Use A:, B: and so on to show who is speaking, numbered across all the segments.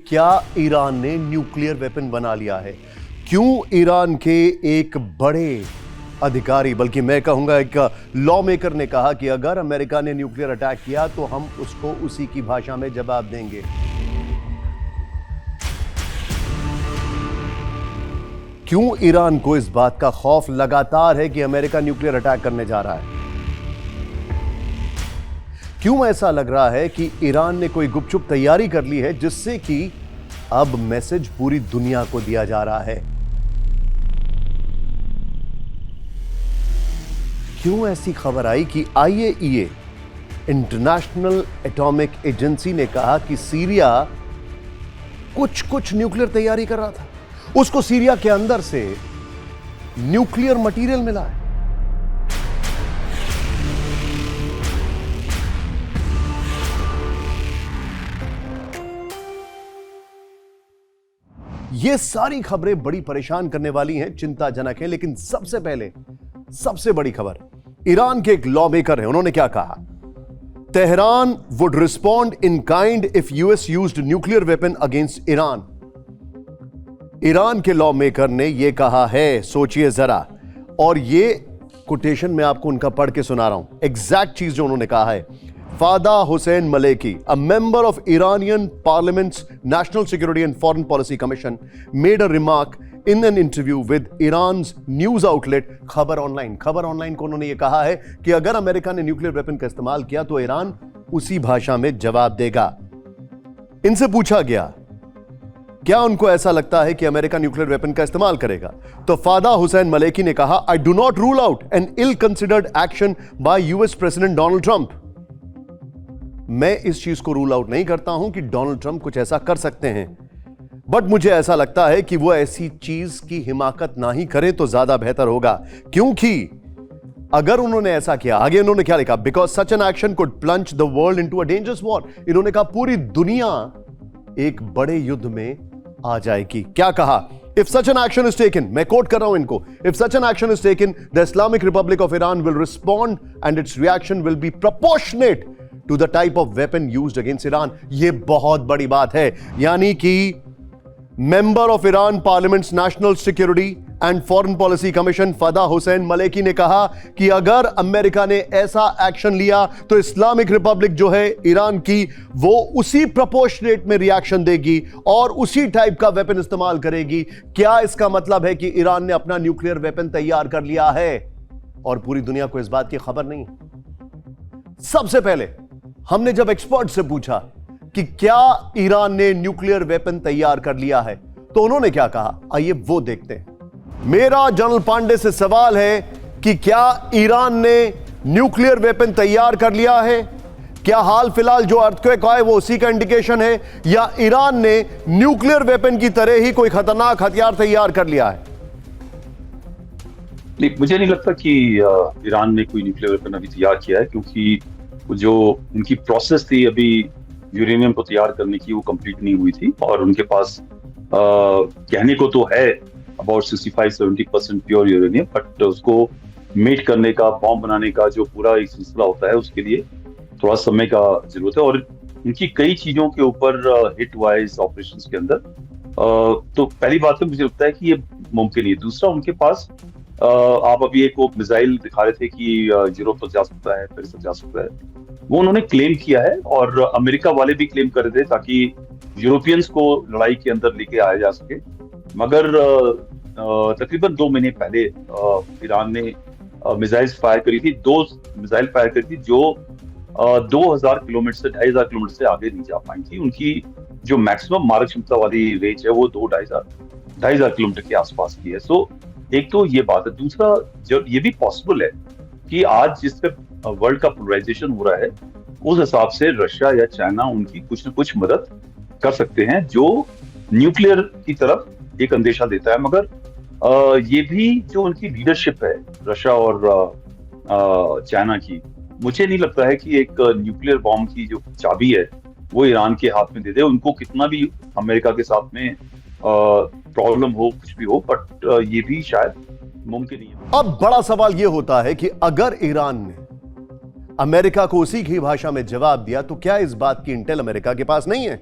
A: क्या ईरान ने nuclear weapon बना लिया है? क्यों ईरान के एक बड़े अधिकारी, बल्कि मैं कहूंगा एक लॉ मेकर ने कहा कि अगर अमेरिका ने न्यूक्लियर अटैक किया तो हम उसको उसी की भाषा में जवाब देंगे। क्यों ईरान को इस बात का खौफ लगातार है कि अमेरिका न्यूक्लियर अटैक करने जा रहा है? क्यों ऐसा लग रहा है कि ईरान ने कोई गुपचुप तैयारी कर ली है जिससे कि अब मैसेज पूरी दुनिया को दिया जा रहा है? क्यों ऐसी खबर आई कि आईएईए, इंटरनेशनल एटॉमिक एजेंसी ने कहा कि सीरिया कुछ न्यूक्लियर तैयारी कर रहा था, उसको सीरिया के अंदर से न्यूक्लियर मटेरियल मिला है। ये सारी खबरें बड़ी परेशान करने वाली हैं, चिंताजनक हैं, लेकिन सबसे पहले सबसे बड़ी खबर, ईरान के एक लॉ मेकर हैं, उन्होंने क्या कहा? Tehran would respond in kind if US used nuclear weapon against Iran. Iran के लॉ मेकर ने यह कहा है, सोचिए जरा, और ये कोटेशन मैं आपको उनका पढ़ के सुना रहा हूं, एग्जैक्ट चीज जो उन्होंने कहा है। Fada Hossein Maleki, a member of Iranian Parliament's National Security and Foreign Policy Commission, made a remark in an interview with Iran's news outlet खबर ऑनलाइन। खबर ऑनलाइन को उन्होंने ये कहा है कि अगर अमेरिका ने न्यूक्लियर वेपन का इस्तेमाल किया तो ईरान उसी भाषा में जवाब देगा। इनसे पूछा गया क्या उनको ऐसा लगता है कि अमेरिका न्यूक्लियर वेपन का इस्तेमाल करेगा, तो फादा हुसैन मलेकी ने कहा, I do not rule out an ill considered action by US president Donald Trump. मैं इस चीज को रूल आउट नहीं करता हूं कि डोनाल्ड ट्रंप कुछ ऐसा कर सकते हैं, बट मुझे ऐसा लगता है कि वो ऐसी चीज की हिमाकत ना ही करें तो ज्यादा बेहतर होगा, क्योंकि अगर उन्होंने ऐसा किया, आगे उन्होंने क्या लिखा, because such an action could plunge the world into a dangerous war. इन्होंने कहा पूरी दुनिया एक बड़े युद्ध में आ जाएगी। क्या कहा? If such an action is taken, मैं कोट कर रहा हूं इनको, if such an action is taken, the Islamic Republic of Iran will respond and its reaction will be proportionate to the type of weapon used against Iran। ये बहुत बड़ी बात है, यानी कि member of Iran parliament's national security and foreign policy commission Fada Hossein Maleki ने कहा कि अगर अमेरिका ने ऐसा एक्शन लिया तो इस्लामिक रिपब्लिक जो है ईरान की, वो उसी प्रोपोर्शनेट में रिएक्शन देगी और उसी टाइप का वेपन इस्तेमाल करेगी। क्या इसका मतलब है कि ईरान ने अपना न्यूक्लियर वेपन तैयार कर लिया है और पूरी दुनिया को इस बात की खबर नहीं? सबसे पहले हमने जब एक्सपर्ट से पूछा कि क्या ईरान ने न्यूक्लियर वेपन तैयार कर लिया है, तो उन्होंने क्या कहा, आइए वो देखते हैं। मेरा जनरल पांडे से सवाल है कि क्या ईरान ने न्यूक्लियर वेपन तैयार कर लिया है? क्या हाल फिलहाल जो अर्थक्वेक आए वो उसी का इंडिकेशन है, या ईरान ने न्यूक्लियर वेपन की तरह ही कोई खतरनाक हथियार तैयार कर लिया है?
B: नहीं, मुझे नहीं लगता कि ईरान ने कोई न्यूक्लियर वेपन अभी तैयार किया है, क्योंकि जो उनकी प्रोसेस थी अभी यूरेनियम को तैयार करने की, वो कंप्लीट नहीं हुई थी, और उनके पास कहने को तो है अबाउट 65-70% प्योर यूरेनियम, बट उसको मेट करने का, बॉम्ब बनाने का जो पूरा एक सिलसिला होता है, उसके लिए थोड़ा समय का जरूरत है। और इनकी कई चीजों के ऊपर हिट वाइज ऑपरेशंस के अंदर तो पहली बात है, मुझे लगता है कि ये मुमकिन है। दूसरा, उनके पास आप अभी एक वो मिसाइल दिखा रहे थे कि यूरोप तक जा सकता है, पेरिस तक जा सकता है, वो उन्होंने क्लेम किया है, और अमेरिका वाले भी क्लेम कर रहे थे ताकि यूरोपियंस को लड़ाई के अंदर लेके आया जा सके। मगर तकरीबन 2 महीने पहले ईरान ने मिसाइल्स फायर करी थी, 2 मिसाइल फायर करी थी जो 2000 किलोमीटर से 2500 किलोमीटर से आगे नहीं जा पाई थी। उनकी जो मैक्सिमम मारक क्षमता वाली रेंज है वो 2-2500 किलोमीटर के आसपास की है। सो एक तो ये बात है। दूसरा, जब ये भी पॉसिबल है कि आज जिस पे वर्ल्ड का पोलराइजेशन हो रहा है, उस हिसाब से रशिया या चाइना उनकी कुछ न कुछ मदद कर सकते हैं, जो न्यूक्लियर की तरफ एक अंदेशा देता है। मगर ये भी जो उनकी लीडरशिप है रशिया और चाइना की, मुझे नहीं लगता है कि एक न्यूक्लियर बॉम्ब की जो चाबी है वो ईरान के हाथ में दे दे। उनको कितना भी अमेरिका के साथ में प्रॉब्लम हो, कुछ भी हो, बट ये भी शायद मुमकिन नहीं है।
A: अब बड़ा सवाल यह होता है कि अगर ईरान ने अमेरिका को उसी की भाषा में जवाब दिया तो क्या इस बात की इंटेल अमेरिका के पास नहीं है?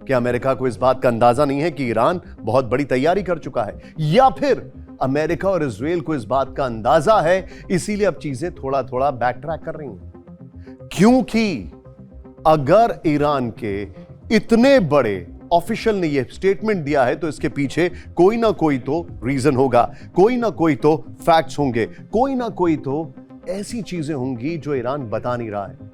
A: कि अमेरिका को इस बात का अंदाजा नहीं है कि ईरान बहुत बड़ी तैयारी कर चुका है, या फिर अमेरिका और इजराइल को इस बात का अंदाजा है, इसीलिए अब चीजें थोड़ा थोड़ा बैक ट्रैक कर रही हैं? क्योंकि अगर ईरान के इतने बड़े ऑफिशियल ने यह स्टेटमेंट दिया है तो इसके पीछे कोई ना कोई तो रीजन होगा, कोई ना कोई तो फैक्ट्स होंगे, कोई ना कोई तो ऐसी चीजें होंगी जो ईरान बता नहीं रहा है।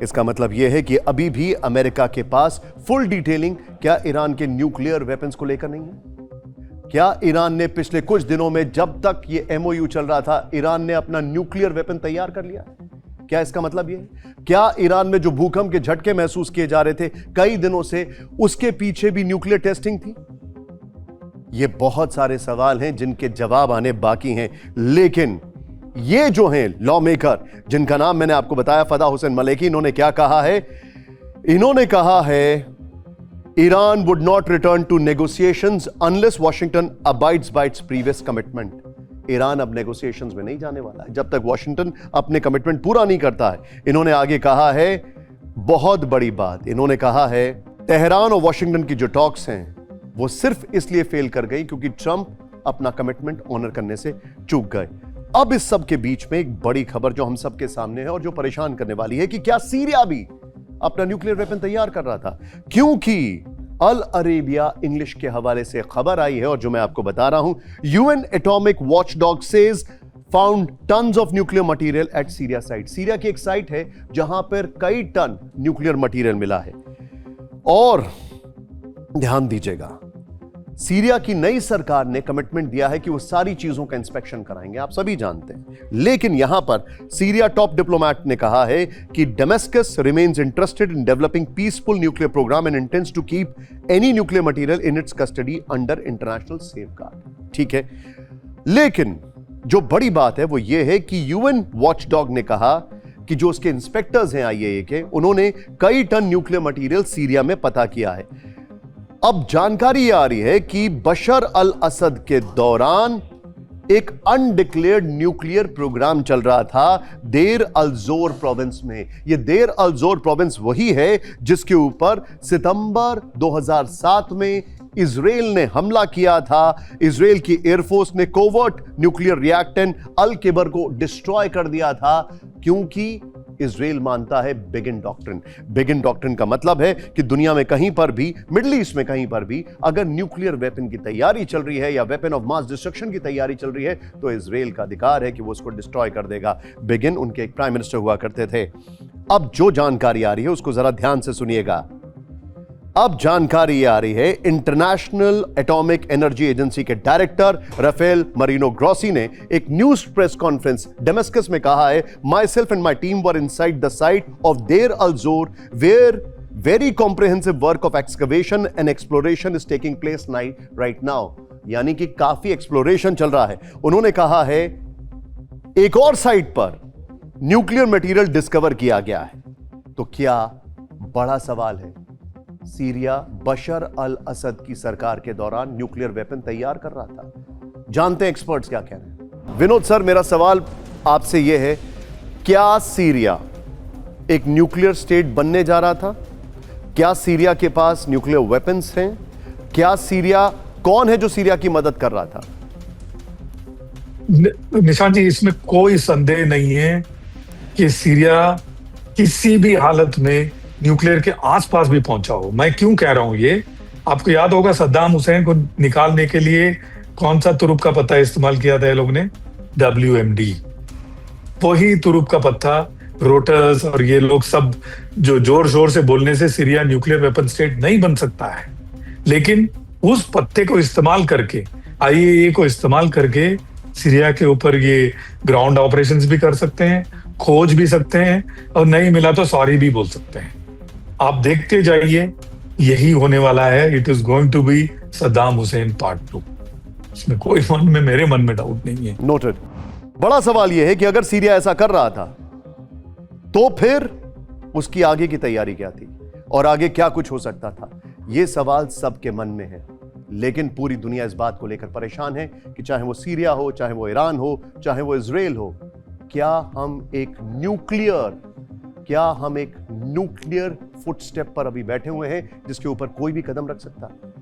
A: इसका मतलब यह है कि अभी भी अमेरिका के पास फुल डिटेलिंग क्या ईरान के न्यूक्लियर वेपन्स को लेकर नहीं है? क्या ईरान ने पिछले कुछ दिनों में, जब तक ये एमओयू चल रहा था, ईरान ने अपना न्यूक्लियर वेपन तैयार कर लिया? क्या इसका मतलब यह है? क्या ईरान में जो भूकंप के झटके महसूस किए जा रहे थे कई दिनों से, उसके पीछे भी न्यूक्लियर टेस्टिंग थी? ये बहुत सारे सवाल हैं जिनके जवाब आने बाकी हैं। लेकिन ये जो हैं लॉ मेकर, जिनका नाम मैंने आपको बताया, फदा हुसैन मलेकी, इन्होंने क्या कहा है? इन्होंने कहा है Iran would not return to negotiations unless Washington abides by its previous commitment. Iran अब नेगोशिएशंस में नहीं जाने वाला है जब तक वॉशिंगटन अपने कमिटमेंट पूरा नहीं करता है। इन्होंने आगे कहा है बहुत बड़ी बात, इन्होंने कहा है तेहरान और वॉशिंगटन की जो टॉक्स हैं वो सिर्फ इसलिए फेल कर गई क्योंकि ट्रंप अपना कमिटमेंट ऑनर करने से चूक गए। अब इस सब के बीच में एक बड़ी खबर जो हम सबके सामने है और जो परेशान करने वाली है कि क्या सीरिया भी अपना न्यूक्लियर वेपन तैयार कर रहा था? क्योंकि अल अरेबिया इंग्लिश के हवाले से खबर आई है और जो मैं आपको बता रहा हूं, UN atomic watchdog says found tons of nuclear material at Syria site. Syria की एक साइट है जहां पर कई टन न्यूक्लियर मटेरियल मिला है। और ध्यान दीजिएगा, सीरिया की नई सरकार ने कमिटमेंट दिया है कि वो सारी चीजों का इंस्पेक्शन कराएंगे, आप सभी जानते हैं। लेकिन यहां पर सीरिया टॉप डिप्लोमैट ने कहा है कि Damascus remains interested in developing peaceful nuclear program and intends to keep any nuclear material in its custody under international safeguard. ठीक है, लेकिन जो बड़ी बात है वो ये है कि यूएन वॉचडॉग ने कहा कि जो उसके इंस्पेक्टर्स हैं आईएए के, उन्होंने कई टन न्यूक्लियर मटेरियल सीरिया में पता किया है। अब जानकारी आ रही है कि बशर अल असद के दौरान एक अनडिक्लेयर्ड न्यूक्लियर प्रोग्राम चल रहा था देर अल जोर प्रोविंस में। यह देर अल जोर प्रोविंस वही है जिसके ऊपर सितंबर 2007 में इजराइल ने हमला किया था। इजराइल की एयरफोर्स ने कोवर्ट न्यूक्लियर रिएक्टर अल किबर को डिस्ट्रॉय कर दिया था क्योंकि इजराइल मानता है बिगिन डॉक्ट्रिन। बिगिन डॉक्ट्रिन का मतलब है कि दुनिया में कहीं पर भी, मिडिल ईस्ट में कहीं पर भी अगर न्यूक्लियर वेपन की तैयारी चल रही है या वेपन ऑफ मास डिस्ट्रक्शन की तैयारी चल रही है तो इजराइल का अधिकार है कि वो उसको डिस्ट्रॉय कर देगा। बिगिन उनके एक प्राइम मिनिस्टर हुआ करते थे। अब जो जानकारी आ रही है उसको जरा ध्यान से सुनिएगा। अब जानकारी आ रही है इंटरनेशनल एटॉमिक एनर्जी एजेंसी के डायरेक्टर राफेल मरीनो ग्रोसी ने एक न्यूज प्रेस कॉन्फ्रेंस डेमेस्कस में कहा है, myself and my team were inside the site of Deir al Zor where very comprehensive work of excavation and exploration is taking place right now. यानी कि काफी exploration चल रहा है। उन्होंने कहा है एक और साइट पर न्यूक्लियर मटेरियल डिस्कवर किया गया है। तो क्या बड़ा सवाल है, सीरिया बशर अल असद की सरकार के दौरान न्यूक्लियर वेपन तैयार कर रहा था? जानते हैं एक्सपर्ट्स क्या कह रहे हैं। विनोद सर, मेरा सवाल आपसे यह है, क्या सीरिया एक न्यूक्लियर स्टेट बनने जा रहा था? क्या सीरिया के पास न्यूक्लियर वेपन्स हैं? क्या सीरिया, कौन है जो सीरिया की मदद कर रहा था?
C: निशान जी, इसमें कोई संदेह नहीं है कि सीरिया किसी भी हालत में न्यूक्लियर के आसपास भी पहुंचा हो। मैं क्यों कह रहा हूं ये, आपको याद होगा सद्दाम हुसैन को निकालने के लिए कौन सा तुरुप का पत्ता इस्तेमाल किया था ये लोग ने? WMD। वही तुरुप का पत्ता रोटर्स और ये लोग सब जो जोर शोर से बोलने से सीरिया न्यूक्लियर वेपन स्टेट नहीं बन सकता है, लेकिन उस पत्ते को इस्तेमाल करके, IAEA को इस्तेमाल करके सीरिया के ऊपर ये ग्राउंड ऑपरेशंस भी कर सकते हैं, खोज भी सकते हैं और नहीं मिला तो सॉरी भी बोल सकते हैं। आप देखते जाइए, यही होने वाला है। It is going to be Saddam Hussein part 2। इसमें कोई मेरे मन में डाउट नहीं है।
A: नोटेड। बड़ा सवाल यह है कि अगर सीरिया ऐसा कर रहा था तो फिर उसकी आगे की तैयारी क्या थी और आगे क्या कुछ हो सकता था? यह सवाल सबके मन में है, लेकिन पूरी दुनिया इस बात को लेकर परेशान है कि चाहे वो सीरिया हो, चाहे वो ईरान हो, चाहे वो इजराइल हो, क्या हम एक न्यूक्लियर क्या हम एक न्यूक्लियर फुटस्टेप पर अभी बैठे हुए हैं जिसके ऊपर कोई भी कदम रख सकता है?